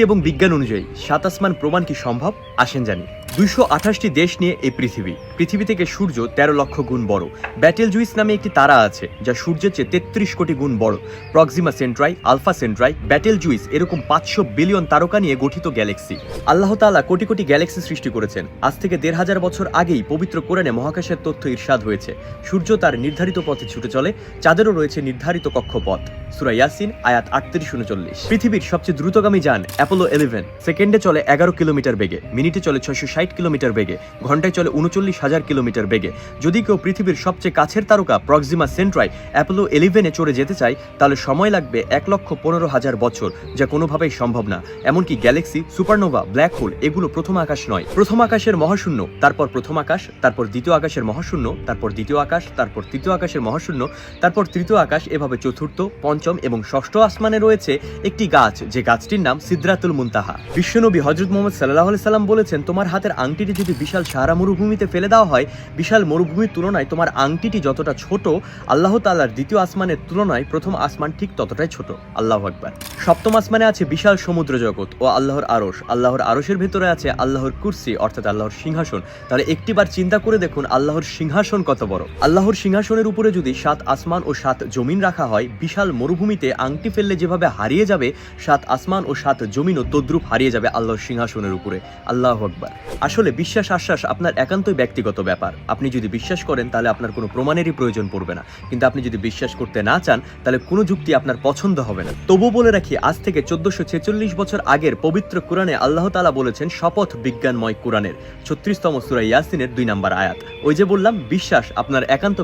এবং বিজ্ঞান অনুযায়ী সাত আসমান প্রমাণ কি সম্ভব? আসেন জানি। 228টি দেশ নিয়ে এই পৃথিবী থেকে সূর্য 13 লক্ষ গুণ বড়। ব্যাটেল জুইস নামে একটি তারা আছে যা সূর্যের চেয়ে 33 কোটি গুণ বড়। Proxima Centauri, Alpha Centauri, Betelgeuse এরকম 500 বিলিয়ন তারকা নিয়ে গঠিত গ্যালাক্সি। আল্লাহ তাআলা কোটি কোটি গ্যালাক্সি সৃষ্টি করেছেন। আজ থেকে 1500 বছর আগেই পবিত্র কোরআনে মহাকাশের তথ্য ইরশাদ হয়েছে। সূর্য তার নির্ধারিত পথে ছুটে চলে, চাঁদেরও রয়েছে নির্ধারিত কক্ষপথ। সূরা ইয়াসিন আয়াত 38-39। পৃথিবীর সবচেয়ে দ্রুতগামী যান অ্যাপোলো 11 সেকেন্ডে চলে 11 কিলোমিটার বেগে, মিনিটে চলে 660 কিলোমিটার বেগে, ঘন্টায় চলে 39,000 কিলোমিটার বেগে। যদি কেউ পৃথিবীর সবচেয়ে কাছের তারকা প্রক্সিমা সেন্ট্রাই অ্যাপোলো 11-এ চড়ে যেতে চায়, তাহলে সময় লাগবে 1,15,000 বছর, যা কোনোভাবেই সম্ভব না। এমনকি গ্যালাক্সি, সুপারনোভা, ব্ল্যাক হোল এগুলো প্রথম আকাশ নয়। প্রথম আকাশের মহাশূন্য, তারপর প্রথম আকাশ, তারপর দ্বিতীয় আকাশের মহাশূন্য, তারপর দ্বিতীয় আকাশ, তারপর তৃতীয় আকাশের মহাশূন্য, তারপর তৃতীয় আকাশ, এভাবে চতুর্থ, পঞ্চম এবং ষষ্ঠ আসমানে রয়েছে একটি গাছ, যে গাছটির নাম সিদরাতুল মুনতাহা। বিশ্বনবী হযরত মুহাম্মদ সাল্লাল্লাহু আলাইহি সাল্লাম বলেছেন, তোমার হাতের আংটিটি যদি বিশাল সাহারা মরুভূমিতে ফেলে দেওয়া হয়, বিশাল মরুভূমির তুলনায় তোমার আংটিটি যতটা ছোট, আল্লাহ তাআলার দ্বিতীয় আসমানের তুলনায় প্রথম আসমান ঠিক ততটাই ছোট। আল্লাহু আকবার। সপ্তম আসমানে আছে বিশাল সমুদ্র জগৎ ও আল্লাহর আরশ। আল্লাহর আরশের ভেতরে আছে আল্লাহর কুরসি অর্থাৎ আল্লাহর সিংহাসন। তাহলে একটিবার চিন্তা করে দেখুন আল্লাহর সিংহাসন কত বড়। আল্লাহর সিংহাসনের উপরে যদি 7 আসমান ও 7 জমিন রাখা হয়, বিশাল মরুভূমিতে আংটি ফেললে যেভাবে হারিয়ে যাবে, 7 আসমান ও 7 জমিনও তদ্রুপ হারিয়ে যাবে আল্লাহর সিংহাসনের উপরে। আল্লাহু আকবার। আসলে বিশ্বাস আশ্বাস আপনার একান্তই ব্যক্তিগত ব্যাপার। আপনি যদি বিশ্বাস করেন তাহলে আপনার কোনো প্রমাণেরই প্রয়োজন পড়বে না, কিন্তু আপনি যদি বিশ্বাস করতে না চান তাহলে কোনো যুক্তি আপনার পছন্দ হবে না। তবু বলে রাখি, আজ থেকে 1446 বছর আগের পবিত্র কোরআনে আল্লাহ তাআলা বলেছেন, শপথ বিজ্ঞানময় কোরআনের 36তম সূরা ইয়াসিনের 2 নম্বর আয়াত। ওই যে বললাম, বিশ্বাস আপনার একান্ত